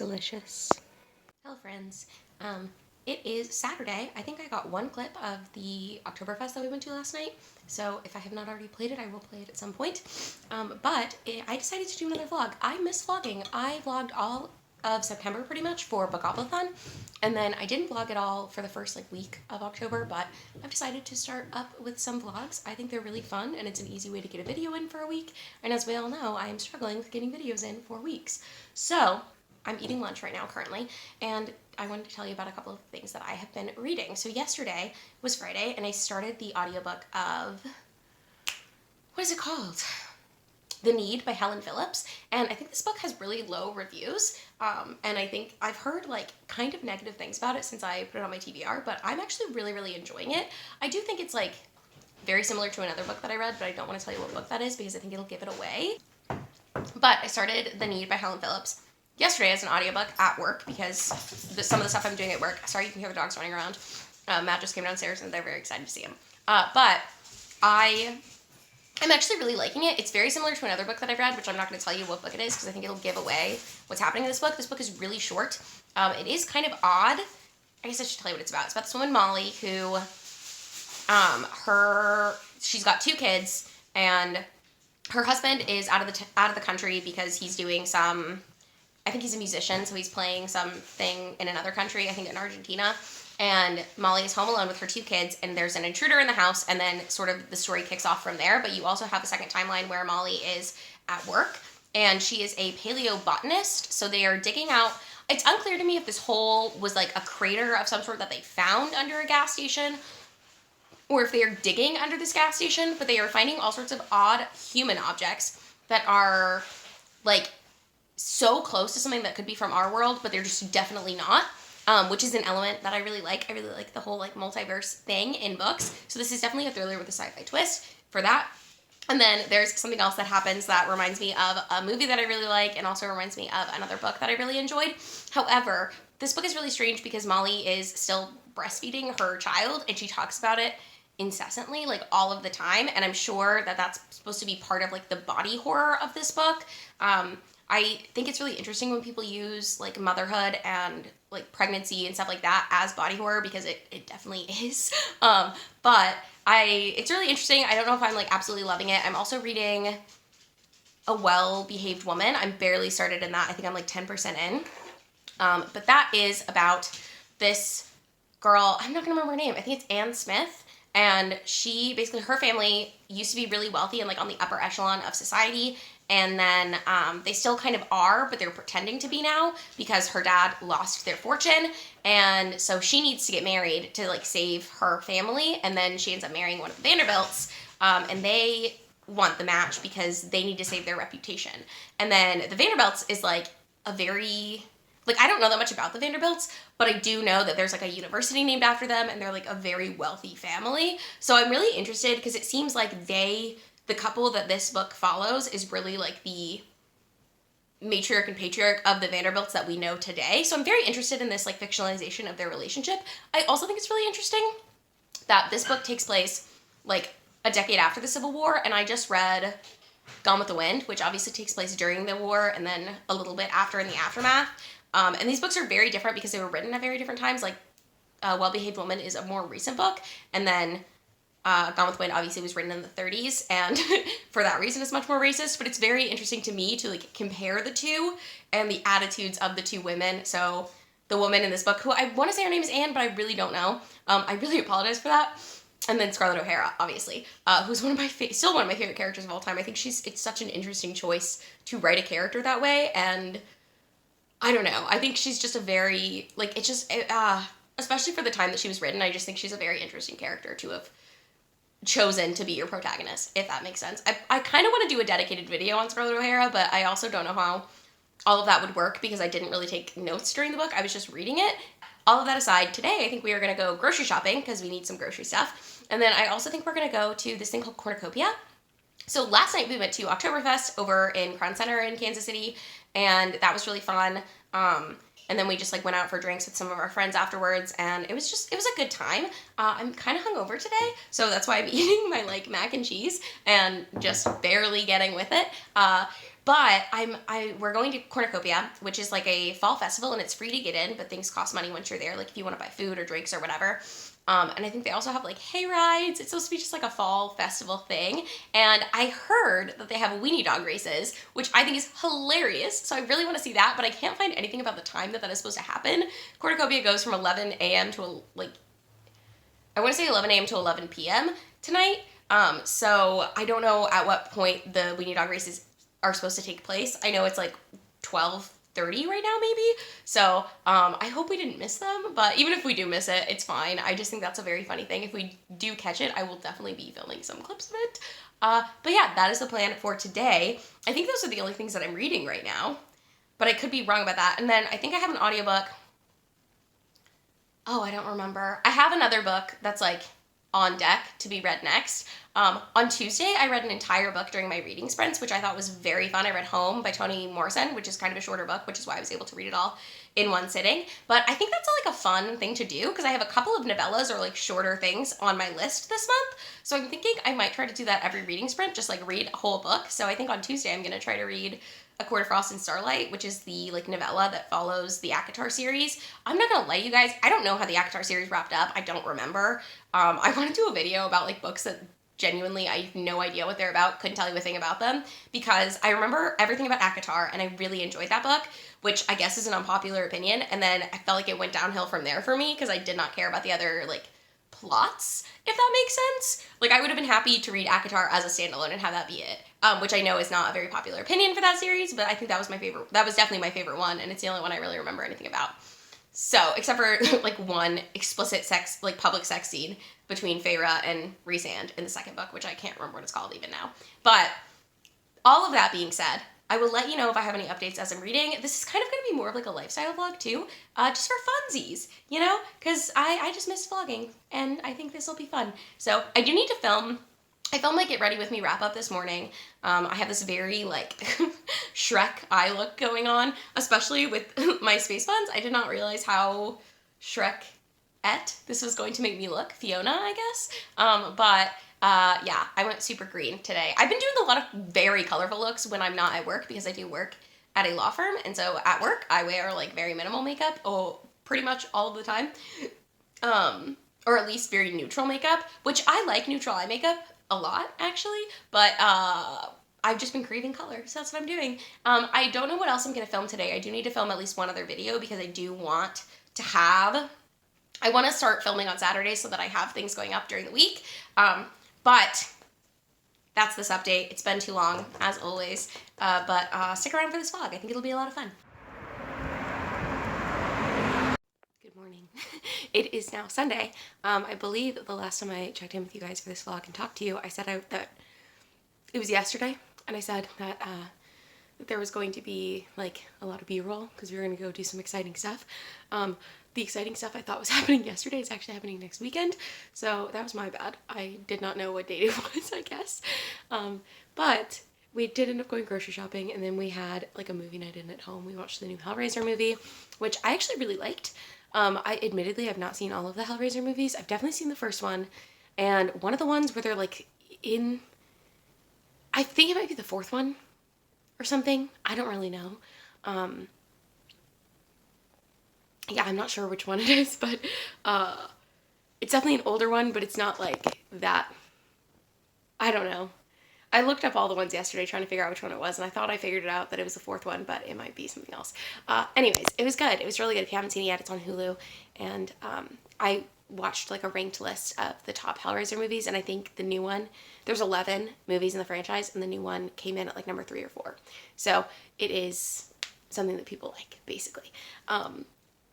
delicious. Hello friends. It is Saturday. I think I got one clip of the Oktoberfest that we went to last night, so if I have not already played it, I will play it at some point. I decided to do another vlog. I miss vlogging. I vlogged all of September pretty much for Bookopalathon, and then I didn't vlog at all for the first week of October, but I've decided to start up with some vlogs. I think they're really fun, and it's an easy way to get a video in for a week, and as we all know, I am struggling with getting videos in for weeks. So I'm eating lunch right now currently, and I wanted to tell you about a couple of things that I have been reading. So yesterday was Friday, and I started the audiobook of, what is it called? The Need by Helen Phillips, and I think this book has really low reviews, and I think I've heard kind of negative things about it since I put it on my TBR, but I'm actually really, really enjoying it. I do think it's very similar to another book that I read, but I don't want to tell you what book that is because I think it'll give it away. But I started The Need by Helen Phillips yesterday as an audiobook at work because some of the stuff I'm doing at work, sorry you can hear the dogs running around. Matt just came downstairs and they're very excited to see him. But I'm actually really liking it. It's very similar to another book that I've read, which I'm not going to tell you what book it is because I think it'll give away what's happening in this book. This book is really short. It is kind of odd. I guess I should tell you what it's about. It's about this woman, Molly, who, she's got 2 kids, and her husband is out of the country because he's doing I think he's a musician, so he's playing something in another country, I think in Argentina. And Molly is home alone with her 2 kids, and there's an intruder in the house, and then sort of the story kicks off from there. But you also have a second timeline where Molly is at work, and she is a paleobotanist, so they are digging out. It's unclear to me if this hole was a crater of some sort that they found under a gas station, or if they are digging under this gas station, but they are finding all sorts of odd human objects that are so close to something that could be from our world, but they're just definitely not. Which is an element that I really like. I really like the whole multiverse thing in books. So this is definitely a thriller with a sci-fi twist for that. And then there's something else that happens that reminds me of a movie that I really like and also reminds me of another book that I really enjoyed. However, this book is really strange because Molly is still breastfeeding her child and she talks about it incessantly, all of the time. And I'm sure that that's supposed to be part of the body horror of this book. I think it's really interesting when people use motherhood and pregnancy and stuff like that as body horror because it definitely is. But it's really interesting. I don't know if I'm absolutely loving it. I'm also reading A Well-Behaved Woman. I'm barely started in that. I think I'm 10% in. But that is about this girl. I'm not gonna remember her name. I think it's Anne Smith. And she basically, her family used to be really wealthy and on the upper echelon of society. And then they still kind of are, but they're pretending to be now because her dad lost their fortune. And so she needs to get married to save her family. And then she ends up marrying one of the Vanderbilts. And they want the match because they need to save their reputation. And then the Vanderbilts is a very, I don't know that much about the Vanderbilts, but I do know that there's a university named after them and they're a very wealthy family. So I'm really interested because it seems the couple that this book follows is really the matriarch and patriarch of the Vanderbilts that we know today. So I'm very interested in this fictionalization of their relationship. I also think it's really interesting that this book takes place a decade after the Civil War, and I just read Gone with the Wind, which obviously takes place during the war and then a little bit after in the aftermath. And these books are very different because they were written at very different times. Well-Behaved Woman is a more recent book, and then Gone with the Wind obviously was written in the 30s, and for that reason it's much more racist, but it's very interesting to me to compare the two and the attitudes of the 2 women. So the woman in this book, who I want to say her name is Anne, but I really don't know. I really apologize for that. And then Scarlett O'Hara, obviously, who's still one of my favorite characters of all time. I think it's such an interesting choice to write a character that way, and I don't know. I think she's just a very, especially for the time that she was written, I just think she's a very interesting character to have chosen to be your protagonist, if that makes sense. I kind of want to do a dedicated video on Scarlett O'Hara, but I also don't know how all of that would work because I didn't really take notes during the book. I was just reading it. All of that aside, today I think we are going to go grocery shopping because we need some grocery stuff. And then I also think we're going to go to this thing called Cornucopia. So last night we went to Oktoberfest over in Crown Center in Kansas City, and that was really fun. And then we just went out for drinks with some of our friends afterwards, and it was a good time. I'm kind of hungover today, so that's why I'm eating my mac and cheese and just barely getting with it. But we're going to Cornucopia, which is like a fall festival, and it's free to get in, but things cost money once you're there, like if you want to buy food or drinks or whatever. And I think they also have like hay rides. It's supposed to be just like a fall festival thing. And I heard that they have weenie dog races, which I think is hilarious. So I really want to see that, but I can't find anything about the time that is supposed to happen. Cornucopia goes from 11 a.m. to I want to say 11 a.m. to 11 p.m. tonight. So I don't know at what point the weenie dog races are supposed to take place. I know it's like 12:30 right now, maybe. So I hope we didn't miss them, but even if we do miss it, it's fine. I just think that's a very funny thing. If we do catch it, I will definitely be filming some clips of it. But yeah, that is the plan for today. I think those are the only things that I'm reading right now, but I could be wrong about that. And then I think I have an audiobook. Oh, I don't remember. I have another book that's like on deck to be read next. On Tuesday, I read an entire book during my reading sprints, which I thought was very fun. I read Home by Toni Morrison, which is kind of a shorter book, which is why I was able to read it all in one sitting. But I think that's like a fun thing to do because I have a couple of novellas or like shorter things on my list this month. So I'm thinking I might try to do that every reading sprint, just like read a whole book. So I think on Tuesday, I'm going to try to read A Court of Frost and Starlight, which is the like novella that follows the ACOTAR series. I'm not gonna lie, you guys, I don't know how the ACOTAR series wrapped up. I don't remember. I want to do a video about like books that genuinely I have no idea what they're about, couldn't tell you a thing about them, because I remember everything about ACOTAR and I really enjoyed that book, which I guess is an unpopular opinion, and then I felt like it went downhill from there for me because I did not care about the other like plots, if that makes sense. Like I would have been happy to read ACOTAR as a standalone and have that be it, which I know is not a very popular opinion for that series, but I think that was my favorite. That was definitely my favorite one, and it's the only one I really remember anything about. So, except for like one explicit sex, like public sex scene between Feyre and Rhysand in the second book, which I can't remember what it's called even now. But all of that being said, I will let you know if I have any updates as I'm reading. This is kind of going to be more of like a lifestyle vlog too, just for funsies, you know, because I just missed vlogging, and I think this will be fun. So I do need to film. I filmed my Get Ready With Me wrap up this morning. I have this very like Shrek eye look going on, especially with my space buns. I did not realize how Shrek-ette this was going to make me look. Fiona, I guess. Yeah, I went super green today. I've been doing a lot of very colorful looks when I'm not at work because I do work at a law firm. And so at work, I wear like very minimal makeup, pretty much all of the time. Or at least very neutral makeup, which I like neutral eye makeup a lot actually, but I've just been craving color, so that's what I'm doing. I don't know what else I'm going to film today. I do need to film at least one other video because I do want to I want to start filming on Saturdays so that I have things going up during the week. But that's this update. It's been too long, as always, but stick around for this vlog. I think it'll be a lot of fun. Morning. It is now Sunday. I believe the last time I checked in with you guys for this vlog and talked to you, I said that it was yesterday, and I said that there was going to be like a lot of B-roll because we were going to go do some exciting stuff. The exciting stuff I thought was happening yesterday is actually happening next weekend, so that was my bad. I did not know what date it was, I guess. But we did end up going grocery shopping, and then we had like a movie night in at home. We watched the new Hellraiser movie, which I actually really liked. I admittedly have not seen all of the Hellraiser movies. I've definitely seen the first one, and one of the ones where they're like in, I think it might be the fourth one or something. I don't really know. Yeah, I'm not sure which one it is, but it's definitely an older one, but it's not like that. I don't know. I looked up all the ones yesterday trying to figure out which one it was, and I thought I figured it out that it was the fourth one, but it might be something else. Anyways, it was good. It was really good. If you haven't seen it yet, it's on Hulu, and I watched like a ranked list of the top Hellraiser movies, and I think the new one, there's 11 movies in the franchise, and the new one came in at like number 3 or 4. So it is something that people like, basically.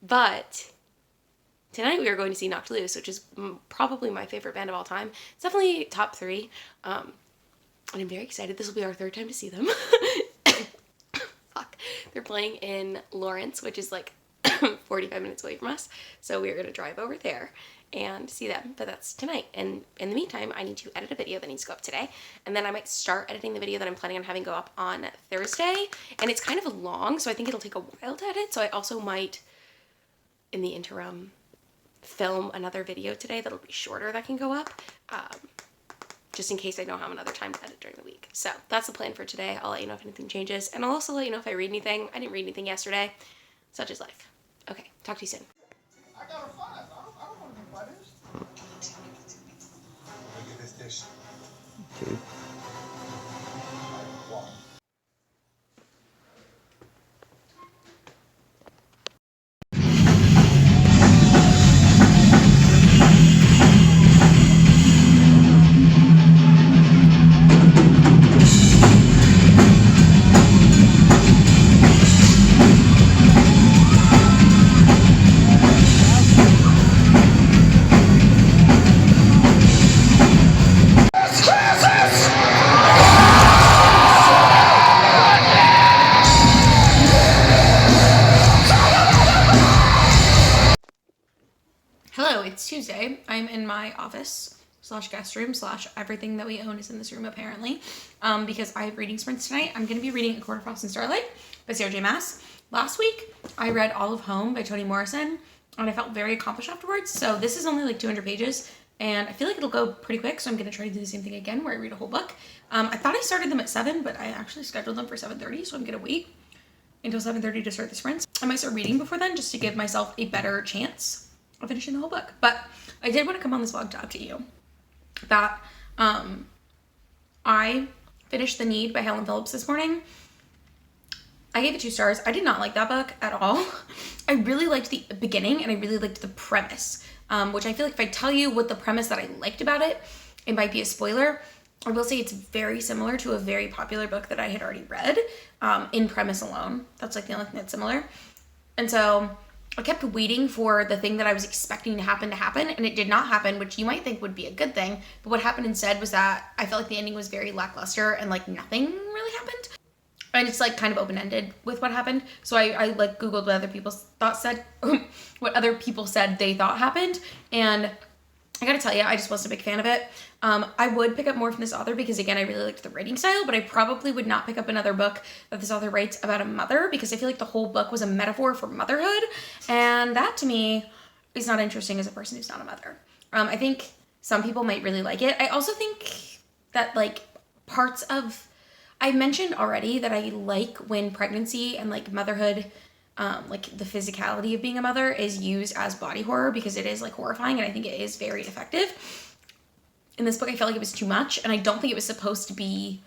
But tonight we are going to see Knocked Loose, which is probably my favorite band of all time. It's definitely top 3. And I'm very excited. This will be our 3rd time to see them. Fuck. They're playing in Lawrence, which is like 45 minutes away from us. So we're going to drive over there and see them. But that's tonight. And in the meantime, I need to edit a video that needs to go up today. And then I might start editing the video that I'm planning on having go up on Thursday. And it's kind of long, so I think it'll take a while to edit. So I also might, in the interim, film another video today that'll be shorter that can go up. just in case I don't have another time to edit during the week. So that's the plan for today. I'll let you know if anything changes, and I'll also let you know if I read anything. I didn't read anything yesterday. Such is life. Okay, talk to you soon. I got a 5. I don't want to be punished. Look at this dish. Okay. Hello, it's Tuesday. I'm in my office / guest room / everything that we own is in this room apparently, because I have reading sprints tonight. I'm going to be reading A Quarter Frost and Starlight by Sarah J. Maas. Last week, I read All of Home by Toni Morrison, and I felt very accomplished afterwards. So this is only like 200 pages, and I feel like it'll go pretty quick, so I'm going to try to do the same thing again where I read a whole book. I thought I started them at 7, but I actually scheduled them for 7:30, so I'm going to wait until 7:30 to start the sprints. I might start reading before then just to give myself a better chance of finishing the whole book. But I did want to come on this vlog to update you that I finished The Need by Helen Phillips this morning. I gave it 2 stars. I did not like that book at all. I really liked the beginning and I really liked the premise, which I feel like if I tell you what the premise that I liked about it, it might be a spoiler. I will say it's very similar to a very popular book that I had already read, in premise alone. That's like the only thing that's similar. And so I kept waiting for the thing that I was expecting to happen, and it did not happen, which you might think would be a good thing. But what happened instead was that I felt like the ending was very lackluster and like nothing really happened. And it's like kind of open-ended with what happened. So I like Googled what other people what other people said they thought happened. And I gotta tell you, I just wasn't a big fan of it. I would pick up more from this author because, again, I really liked the writing style, but I probably would not pick up another book that this author writes about a mother because I feel like the whole book was a metaphor for motherhood, and that, to me, is not interesting as a person who's not a mother. I think some people might really like it. I also think that, like, parts of... I mentioned already that I like when pregnancy and, like, motherhood... like the physicality of being a mother is used as body horror because it is like horrifying, and I think it is very effective. In this book, I felt like it was too much, and I don't think it was supposed to be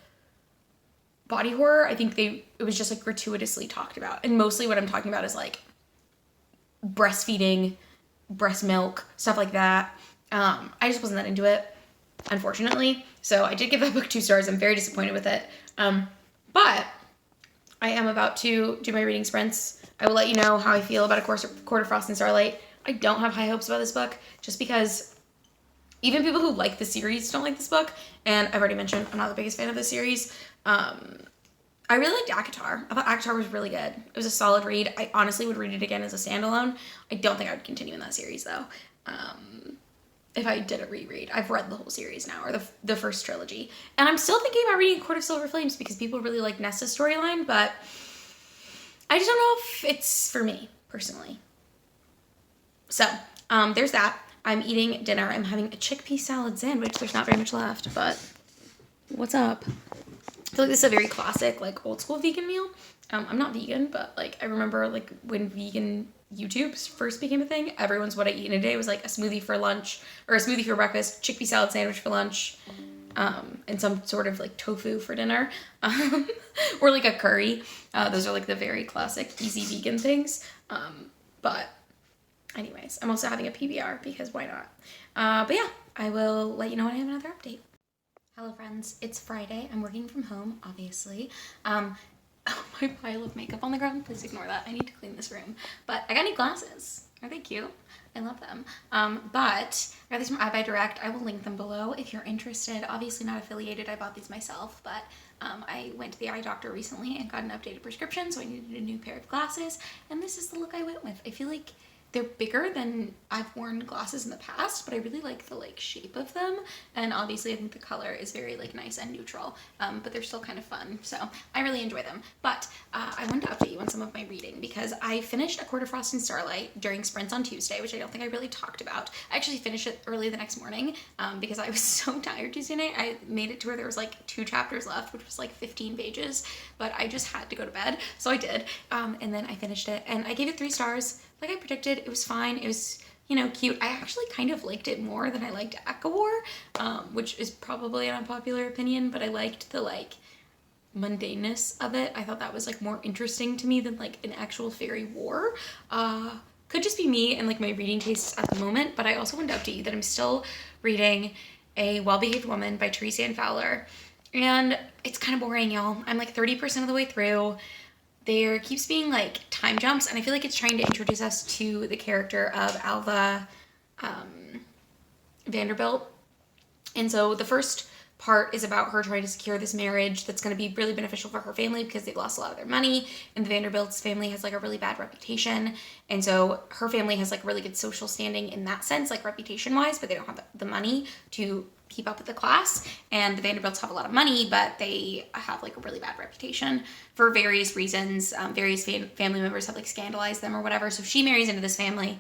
body horror. I think it was just like gratuitously talked about, and mostly what I'm talking about is like breastfeeding, breast milk, stuff like that. I just wasn't that into it, unfortunately. So I did give that book 2 stars. I'm very disappointed with it. But I am about to do my reading sprints. I will let you know how I feel about A Quarter Frost and Starlight. I don't have high hopes about this book just because even people who like the series don't like this book. And I've already mentioned I'm not the biggest fan of the series. I really liked ACOTAR. I thought ACOTAR was really good. It was a solid read. I honestly would read it again as a standalone. I don't think I would continue in that series though. If I did a reread. I've read the whole series now, or the first trilogy. And I'm still thinking about reading Court of Silver Flames because people really like Nesta's storyline, but I just don't know if it's for me, personally. So, there's that. I'm eating dinner. I'm having a chickpea salad sandwich. There's not very much left, but what's up? I feel like this is a very classic, like, old school vegan meal. I'm not vegan, but, like, I remember, like, when vegan YouTube first became a thing, everyone's what I eat in a day was like a smoothie for lunch, or a smoothie for breakfast, chickpea salad sandwich for lunch, and some sort of like tofu for dinner, or like a curry. Those are like the very classic easy vegan things. But anyways, I'm also having a PBR because why not? But yeah, I will let you know when I have another update. Hello friends, it's Friday. I'm working from home, obviously. Oh, my pile of makeup on the ground. Please ignore that. I need to clean this room. But I got new glasses. Are they cute? I love them. But I got these from iBuyDirect. I will link them below if you're interested. Obviously not affiliated. I bought these myself. But I went to the eye doctor recently and got an updated prescription. So I needed a new pair of glasses. And this is the look I went with. I feel like they're bigger than I've worn glasses in the past, but I really like the like shape of them. And obviously I think the color is very like nice and neutral, but they're still kind of fun. So I really enjoy them. But I wanted to update you on some of my reading because I finished A Court of Frost and Starlight during sprints on Tuesday, which I don't think I really talked about. I actually finished it early the next morning because I was so tired Tuesday night. I made it to where there was like 2 chapters left, which was like 15 pages, but I just had to go to bed. So I did. And then I finished it and I gave it 3 stars. Like I predicted, it was fine. It was, you know, cute. I actually kind of liked it more than I liked Echo War, which is probably an unpopular opinion, but I liked the like mundaneness of it. I thought that was like more interesting to me than like an actual fairy war. Could just be me and like my reading tastes at the moment, but I also wanted to update you that I'm still reading A Well-Behaved Woman by Teresa Ann Fowler, and it's kind of boring, y'all. I'm like 30% of the way through. There keeps being like time jumps, and I feel like it's trying to introduce us to the character of Alva Vanderbilt. And so the first part is about her trying to secure this marriage that's going to be really beneficial for her family because they've lost a lot of their money, and the Vanderbilt's family has like a really bad reputation, and so her family has like really good social standing in that sense, like reputation wise, but they don't have the money to keep up with the class. And the Vanderbilts have a lot of money, but they have like a really bad reputation for various reasons. Various family members have like scandalized them or whatever, so she marries into this family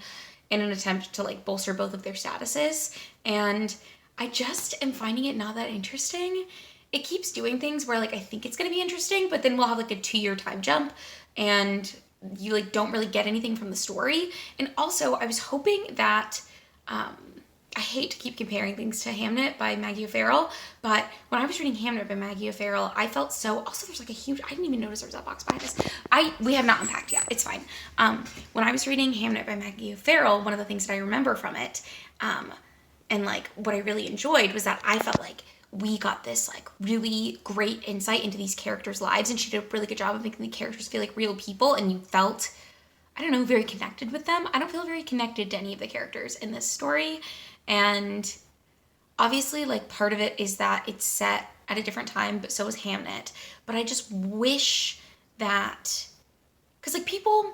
in an attempt to like bolster both of their statuses, and I just am finding it not that interesting. It keeps doing things where like I think it's gonna be interesting, but then we'll have like a 2-year time jump and you like don't really get anything from the story. And also I was hoping that I hate to keep comparing things to Hamnet by Maggie O'Farrell, but when I was reading Hamnet by Maggie O'Farrell, I felt so, also there's like a huge, I didn't even notice there was that box behind us. We have not unpacked yet, it's fine. When I was reading Hamnet by Maggie O'Farrell, one of the things that I remember from it, and like what I really enjoyed was that I felt like we got this like really great insight into these characters' lives, and she did a really good job of making the characters feel like real people, and you felt, I don't know, very connected with them. I don't feel very connected to any of the characters in this story. And obviously like part of it is that it's set at a different time, but so is Hamnet. But I just wish that, because like people,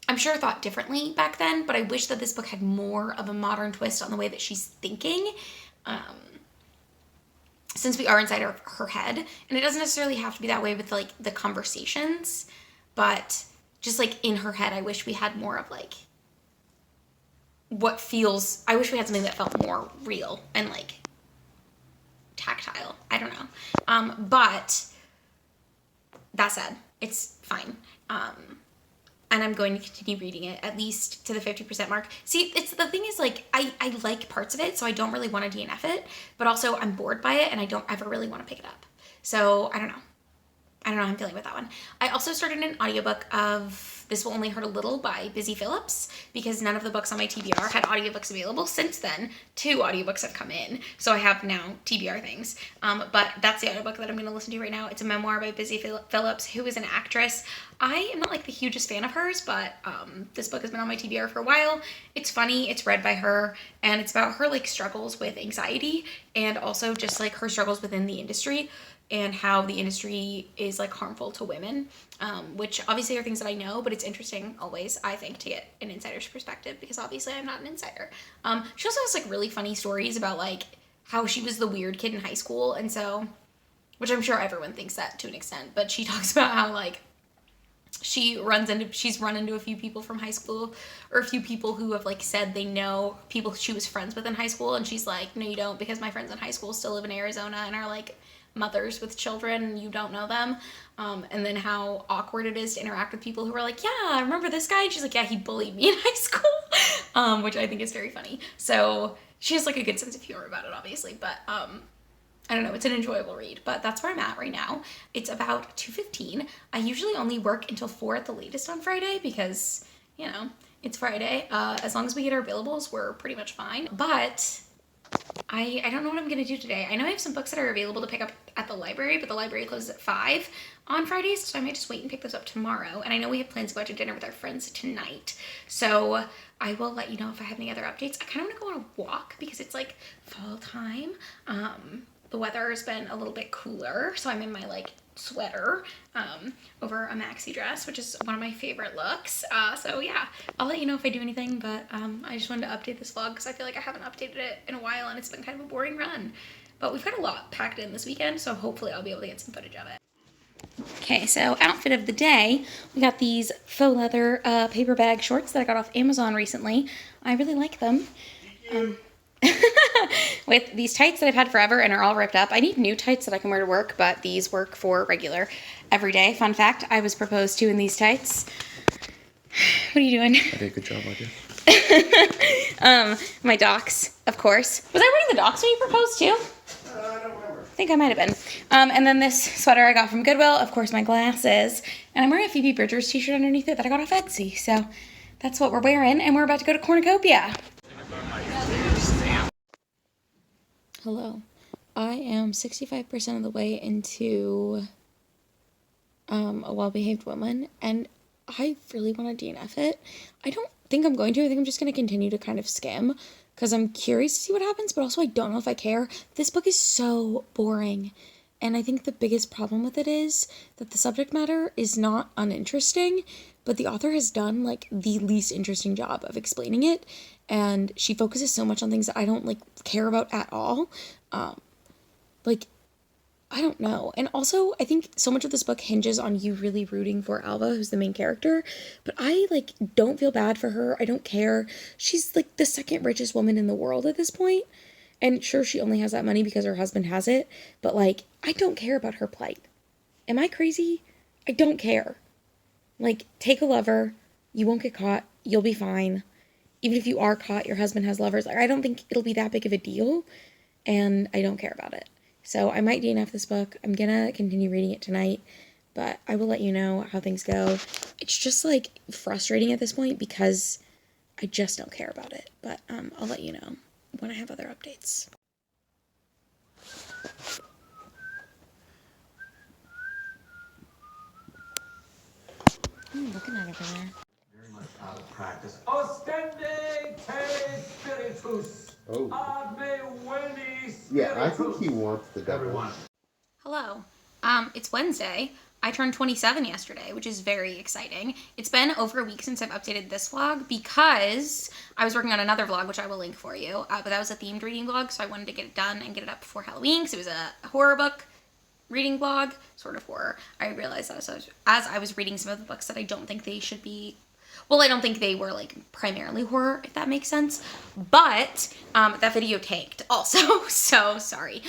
I'm sure thought differently back then, but I wish that this book had more of a modern twist on the way that she's thinking, since we are inside her head. And it doesn't necessarily have to be that way with like the conversations, but just like in her head, I wish we had more of like I wish we had something that felt more real and like tactile. I don't know. But that said, it's fine. And I'm going to continue reading it at least to the 50% mark. See, it's the thing is like, I like parts of it, so I don't really want to DNF it, but also I'm bored by it and I don't ever really want to pick it up. So I don't know how I'm feeling with that one. I also started an audiobook of This Will Only Hurt a Little by Busy Phillips, because none of the books on my TBR had audiobooks available. Since then, 2 audiobooks have come in, so I have now TBR things. But that's the audiobook that I'm going to listen to right now. It's a memoir by Busy Phillips, who is an actress. I am not like the hugest fan of hers, but this book has been on my TBR for a while. It's funny, it's read by her, and it's about her like struggles with anxiety, and also just like her struggles within the industry, and how the industry is like harmful to women, which obviously are things that I know, but it's interesting always, I think, to get an insider's perspective, because obviously I'm not an insider. She also has like really funny stories about like how she was the weird kid in high school, and so, which I'm sure everyone thinks that to an extent, but she talks about how like she's run into a few people from high school, or a few people who have like said they know people she was friends with in high school, and she's like, no you don't, because my friends in high school still live in Arizona and are like mothers with children and you don't know them. And then how awkward it is to interact with people who are like, yeah, I remember this guy, and she's like, yeah, he bullied me in high school, which I think is very funny. So she has like a good sense of humor about it, obviously, but I don't know, it's an enjoyable read. But that's where I'm at right now. It's about 2:15. I usually only work until 4 at the latest on Friday because, you know, it's Friday. As long as we get our billables, we're pretty much fine. But I don't know what I'm going to do today. I know I have some books that are available to pick up at the library, but the library closes at 5 on Fridays, so I might just wait and pick those up tomorrow. And I know we have plans to go out to dinner with our friends tonight, so I will let you know if I have any other updates. I kind of want to go on a walk because it's like fall time, the weather has been a little bit cooler, so I'm in my like sweater over a maxi dress, which is one of my favorite looks. So yeah, I'll let you know if I do anything, but I just wanted to update this vlog because I feel like I haven't updated it in a while and it's been kind of a boring run. But we've got a lot packed in this weekend, so hopefully I'll be able to get some footage of it. Okay, so outfit of the day, we got these faux leather paper bag shorts that I got off Amazon recently. I really like them. With these tights that I've had forever and are all ripped up. I need new tights that I can wear to work, but these work for regular everyday. Fun fact, I was proposed to in these tights. What are you doing? I did a good job, I did. My docs, of course. Was I wearing the docs when you proposed too? I don't remember. I think I might have been. And then this sweater I got from Goodwill, of course my glasses, and I'm wearing a Phoebe Bridgers t-shirt underneath it that I got off Etsy. So that's what we're wearing, and we're about to go to Cornucopia. Hello. I am 65% of the way into A Well-Behaved Woman, and I really want to DNF it. I don't think I'm going to. I think I'm just going to continue to kind of skim because I'm curious to see what happens, but also I don't know if I care. This book is so boring, and I think the biggest problem with it is that the subject matter is not uninteresting, but the author has done like the least interesting job of explaining it, and she focuses so much on things that I don't like care about at all. I don't know. And also, I think so much of this book hinges on you really rooting for Alva, who's the main character. But I, don't feel bad for her. I don't care. She's, the second richest woman in the world at this point. And sure, she only has that money because her husband has it. But, I don't care about her plight. Am I crazy? I don't care. Take a lover. You won't get caught. You'll be fine. Even if you are caught, your husband has lovers. I don't think it'll be that big of a deal. And I don't care about it. So I might DNF this book. I'm gonna continue reading it tonight, but I will let you know how things go. It's just frustrating at this point because I just don't care about it. But I'll let you know when I have other updates. What are you looking at over there? Very much out of practice. Ostende te spiritus. Oh. Ad me veni spiritus. Yeah, I think he wants the devil. Everyone. Hello. It's Wednesday. I turned 27 yesterday, which is very exciting. It's been over a week since I've updated this vlog because I was working on another vlog, which I will link for you. But that was a themed reading vlog, so I wanted to get it done and get it up before Halloween because it was a horror book reading vlog, sort of horror. I realized that as I was reading some of the books that I don't think they should be. Well, I don't think they were primarily horror, if that makes sense. But that video tanked also, so sorry.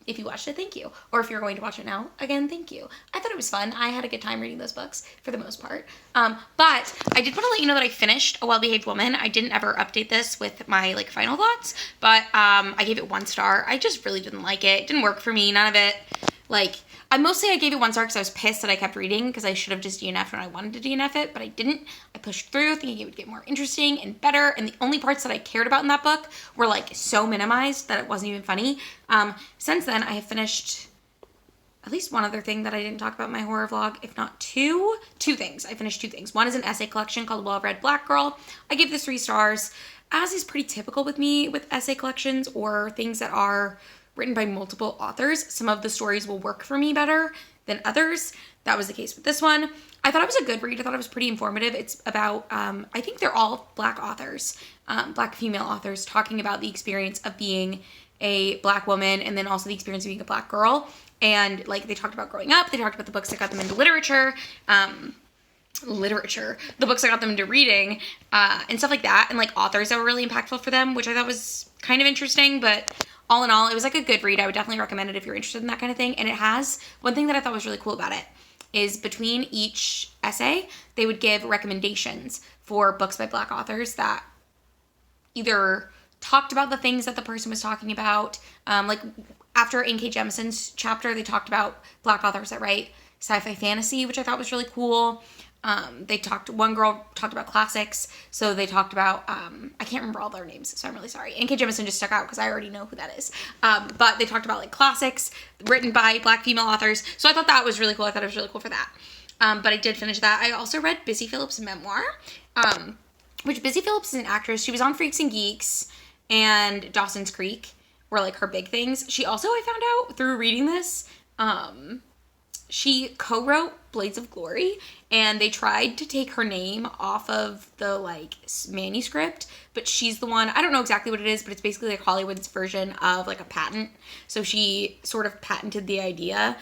If you watched it, thank you. Or if you're going to watch it now, again, thank you. I thought it was fun. I had a good time reading those books for the most part. But I did want to let you know that I finished A Well-Behaved Woman. I didn't ever update this with my final thoughts, but I gave it 1 star. I just really didn't like it. It didn't work for me. None of it, I gave it 1 star because I was pissed that I kept reading because I should have just DNF'd when I wanted to DNF it, but I didn't. I pushed through thinking it would get more interesting and better, and the only parts that I cared about in that book were so minimized that it wasn't even funny. Since then, I have finished at least one other thing that I didn't talk about in my horror vlog, if not two things. I finished 2 things. One is an essay collection called Well-Read Black Girl. I gave this 3 stars, as is pretty typical with me with essay collections or things that are written by multiple authors. Some of the stories will work for me better than others. That was the case with this one. I thought it was a good read. I thought it was pretty informative. It's about, I think they're all Black authors, Black female authors, talking about the experience of being a Black woman and then also the experience of being a Black girl. And they talked about growing up. They talked about the books that got them into literature, the books that got them into reading, and stuff like that. And authors that were really impactful for them, which I thought was kind of interesting, but all in all, it was a good read. I would definitely recommend it if you're interested in that kind of thing. And it has, one thing that I thought was really cool about it is between each essay, they would give recommendations for books by Black authors that either talked about the things that the person was talking about. After N.K. Jemison's chapter, they talked about Black authors that write sci-fi fantasy, which I thought was really cool. One girl talked about classics, so they talked about, I can't remember all their names, so I'm really sorry. N.K. Jemisin just stuck out because I already know who that is. But they talked about classics written by Black female authors, so I thought that was really cool. I thought it was really cool for that. But I did finish that. I also read Busy Phillips' Memoir, which Busy Phillips is an actress. She was on Freaks and Geeks and Dawson's Creek. were like her big things. She also, I found out through reading this, she co-wrote Blades of Glory, and they tried to take her name off of the like manuscript, but she's the one, I don't know exactly what it is, but it's basically like Hollywood's version of like a patent. So she sort of patented the idea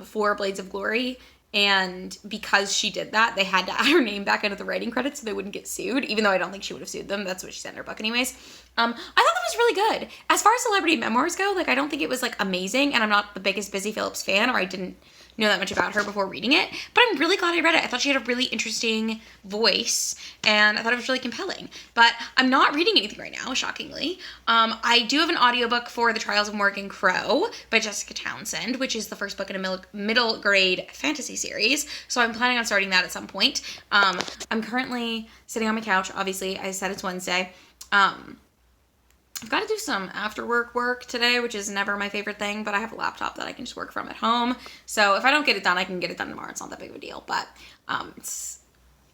for Blades of Glory, and because she did that, they had to add her name back into the writing credits so they wouldn't get sued, even though I don't think she would have sued them. That's what she said in her book anyways. I thought that was really good. As far as celebrity memoirs go, like I don't think it was like amazing, and I'm not the biggest Busy Phillips fan, or I didn't know that much about her before reading it, but I'm really glad I read it. I thought she had a really interesting voice, and I thought it was really compelling. But I'm not reading anything right now, shockingly. I do have an audiobook for The Trials of Morgan Crow by Jessica Townsend, which is the first book in a middle grade fantasy series, so I'm planning on starting that at some point. I'm currently sitting on my couch. Obviously, I said it's Wednesday. I've got to do some after work today, which is never my favorite thing, but I have a laptop that I can just work from at home. So if I don't get it done, I can get it done tomorrow. It's not that big of a deal, but it's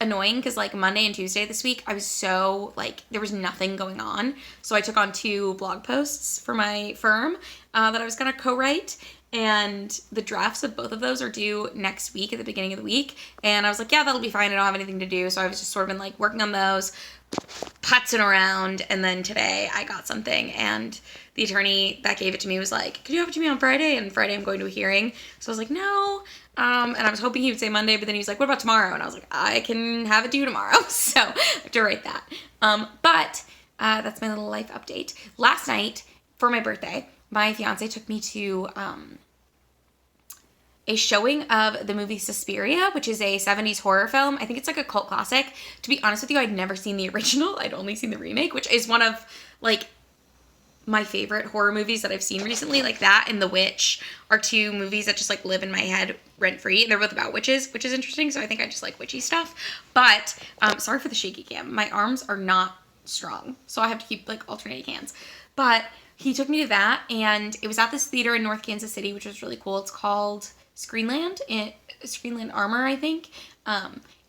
annoying because like Monday and Tuesday this week, I was so like, there was nothing going on. So I took on 2 blog posts for my firm that I was going to co-write. And the drafts of both of those are due next week at the beginning of the week. And I was like, yeah, that'll be fine. I don't have anything to do. So I was just sort of been like working on those, putzing around, and then today I got something, and the attorney that gave it to me was like, could you have it to me on Friday? And Friday I'm going to a hearing. So I was like, no. And I was hoping he would say Monday, but then he was like, what about tomorrow? And I was like, I can have it to you tomorrow. So I have to write that. But that's my little life update. Last night for my birthday, my fiance took me to a showing of the movie Suspiria, which is a 70s horror film. I think it's like a cult classic. To be honest with you, I'd never seen the original. I'd only seen the remake, which is one of like my favorite horror movies that I've seen recently. Like that and The Witch are 2 movies that just like live in my head rent free. They're both about witches, which is interesting. So I think I just like witchy stuff. But sorry for the shaky cam. My arms are not strong, so I have to keep like alternating hands. But he took me to that, and it was at this theater in North Kansas City, which was really cool. It's called Screenland Armor, I think.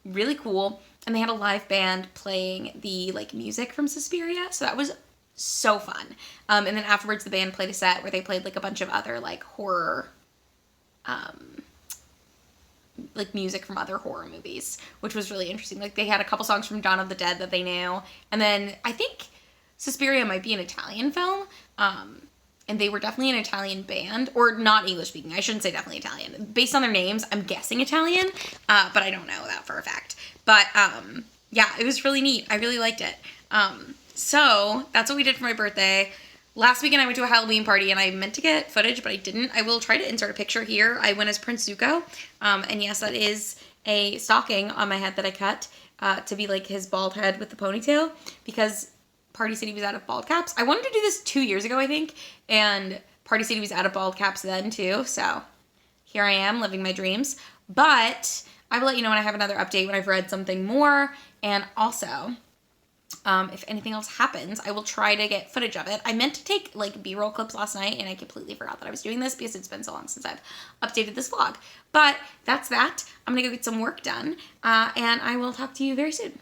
Really cool. And they had a live band playing the like music from Suspiria, so that was so fun. And then afterwards the band played a set where they played like a bunch of other like horror like music from other horror movies, which was really interesting. Like they had a couple songs from Dawn of the Dead that they knew, and then I think Suspiria might be an Italian film, and they were definitely an Italian band, or not English speaking. I shouldn't say definitely Italian. Based on their names, I'm guessing Italian, but I don't know that for a fact. But yeah, it was really neat. I really liked it. So that's what we did for my birthday. Last weekend I went to a Halloween party, and I meant to get footage, but I didn't. I will try to insert a picture here. I went as Prince Zuko, and yes, that is a stocking on my head that I cut to be like his bald head with the ponytail, because Party City was out of bald caps. I wanted to do this 2 years ago, I think, and Party City was out of bald caps then too, so here I am living my dreams. But I will let you know when I have another update, when I've read something more, and also if anything else happens, I will try to get footage of it. I meant to take like B-roll clips last night, and I completely forgot that I was doing this because it's been so long since I've updated this vlog. But that's that. I'm gonna go get some work done, and I will talk to you very soon.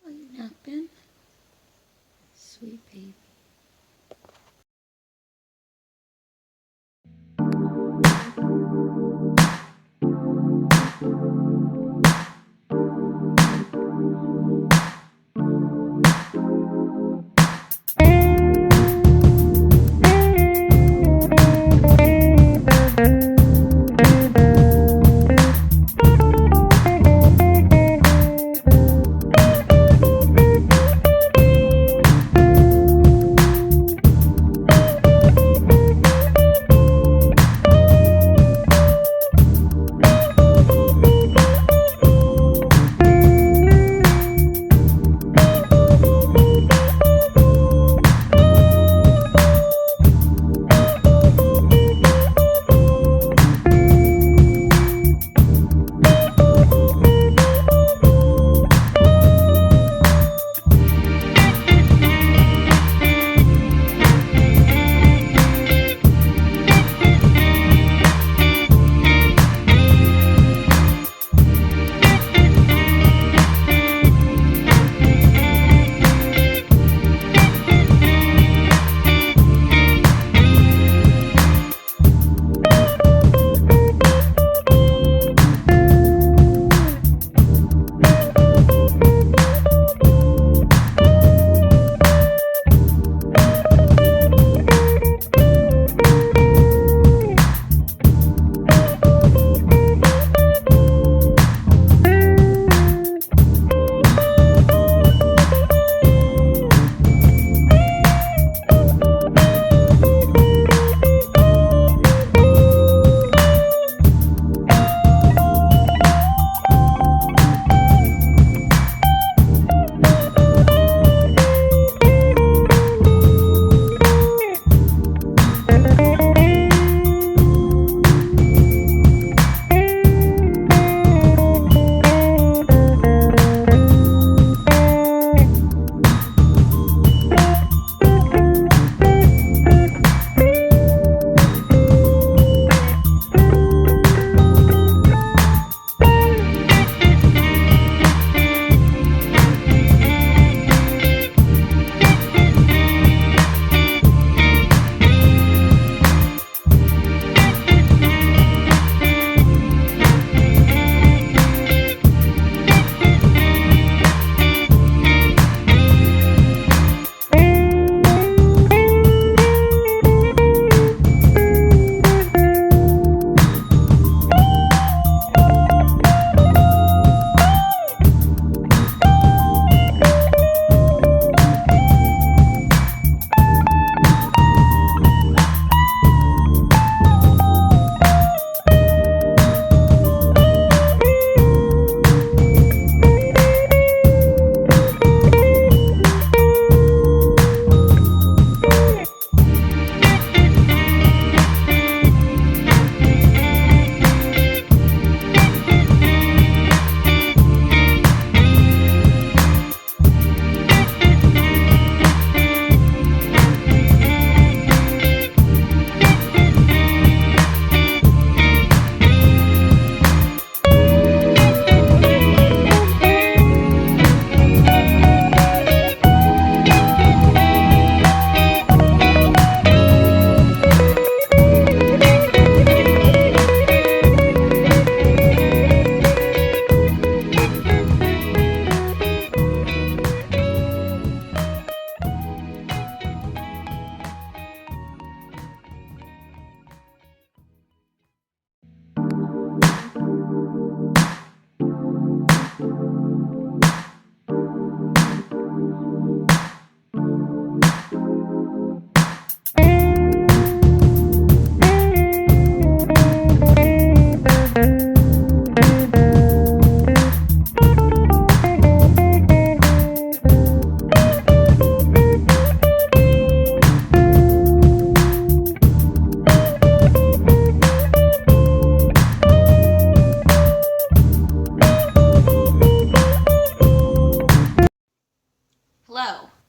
Are you napping? Sweet baby.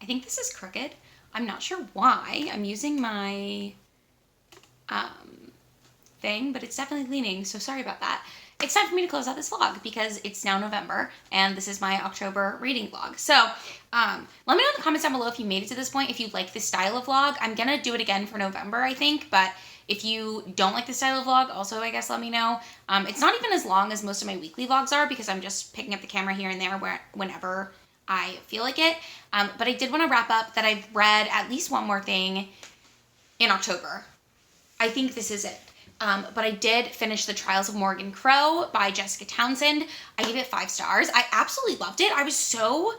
think this is crooked. I'm not sure why. I'm using my thing, but it's definitely leaning, so sorry about that. It's time for me to close out this vlog because it's now November and this is my October reading vlog. So let me know in the comments down below if you made it to this point, if you like this style of vlog. I'm gonna do it again for November, I think, but if you don't like this style of vlog, also I guess let me know. It's not even as long as most of my weekly vlogs are because I'm just picking up the camera here and there whenever I feel like it. But I did want to wrap up that I've read at least one more thing in October. I think this is it. But I did finish The Trials of Morgan Crow by Jessica Townsend. I gave it 5 stars. I absolutely loved it. I was so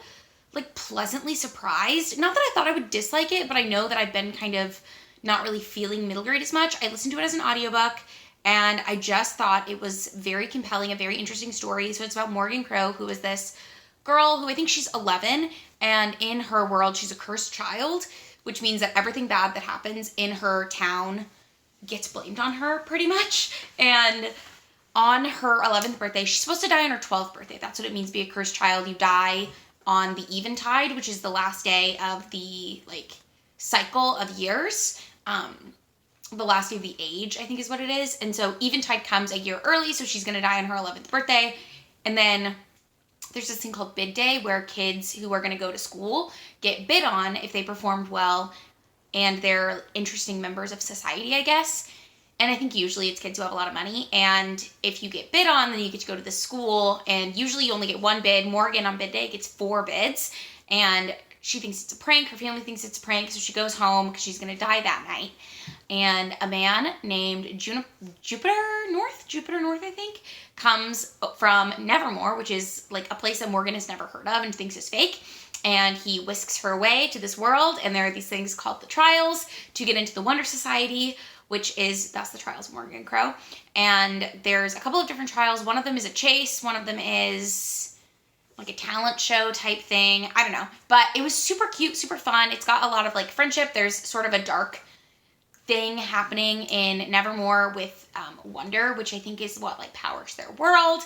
like pleasantly surprised. Not that I thought I would dislike it, but I know that I've been kind of not really feeling middle grade as much. I listened to it as an audiobook and I just thought it was very compelling, a very interesting story. So it's about Morgan Crow, who is this girl who I think she's 11, and in her world she's a cursed child, which means that everything bad that happens in her town gets blamed on her pretty much. And on her 11th birthday, she's supposed to die on her 12th birthday. That's what it means to be a cursed child. You die on the eventide, which is the last day of the like cycle of years. The last day of the age, I think is what it is. And so eventide comes a year early, so she's gonna die on her 11th birthday. And then there's this thing called bid day where kids who are gonna go to school get bid on if they performed well and they're interesting members of society, I guess. And I think usually it's kids who have a lot of money. And if you get bid on, then you get to go to the school. And usually you only get 1 bid. Morgan on bid day gets 4 bids. And she thinks it's a prank. Her family thinks it's a prank. So she goes home because she's going to die that night. And a man named Jupiter North, I think, comes from Nevermore, which is like a place that Morgan has never heard of and thinks is fake. And he whisks her away to this world, and there are these things called the trials to get into the Wonder Society, that's the Trials of Morgan Crow. And there's a couple of different trials. One of them is a chase, one of them is like a talent show type thing. I don't know. But it was super cute, super fun. It's got a lot of like friendship. There's sort of a dark thing happening in Nevermore with Wonder, which I think is what like powers their world.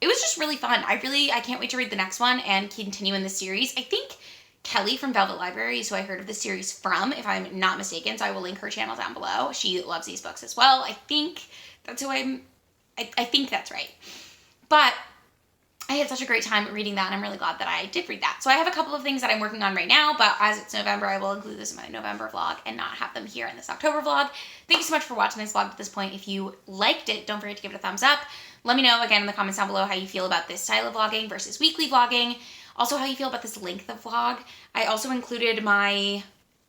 It was just really fun. I can't wait to read the next one and continue in the series. I think Kelly from Velvet Library is who I heard of the series from, if I'm not mistaken, so I will link her channel down below. She loves these books as well. I think that's who I think that's right. But I had such a great time reading that, and I'm really glad that I did read that. So I have a couple of things that I'm working on right now, but as it's November, I will include this in my November vlog and not have them here in this October vlog. Thank you so much for watching this vlog at this point. If you liked it, don't forget to give it a thumbs up. Let me know, again, in the comments down below how you feel about this style of vlogging versus weekly vlogging. Also, how you feel about this length of vlog. I also included my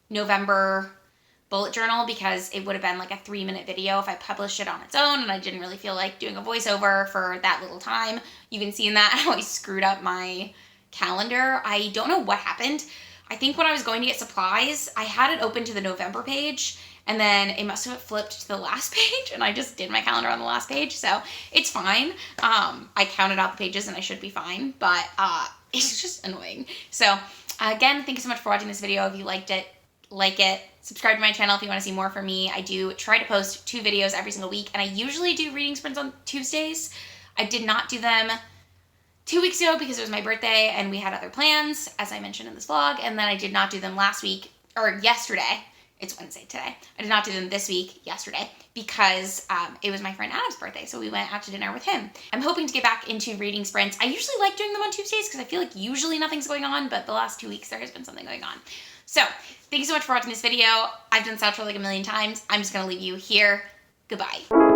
November bullet journal because it would have been like a 3-minute video if I published it on its own, and I didn't really feel like doing a voiceover for that little time. You can see in that how I screwed up my calendar. I don't know what happened. I think when I was going to get supplies, I had it open to the November page, and then it must have flipped to the last page, and I just did my calendar on the last page, so it's fine. I counted out the pages, and I should be fine, but it's just annoying. So, again, thank you so much for watching this video. If you liked it, like it. Subscribe to my channel if you want to see more from me. I do try to post 2 videos every single week, and I usually do reading sprints on Tuesdays. I did not do them 2 weeks ago because it was my birthday, and we had other plans, as I mentioned in this vlog, and then I did not do them yesterday. It's Wednesday today. I did not do them this week, yesterday, because it was my friend Adam's birthday, so we went out to dinner with him. I'm hoping to get back into reading sprints. I usually like doing them on Tuesdays because I feel like usually nothing's going on, but the last 2 weeks there has been something going on. So, thank you so much for watching this video. I've done this outro like a million times. I'm just going to leave you here. Goodbye.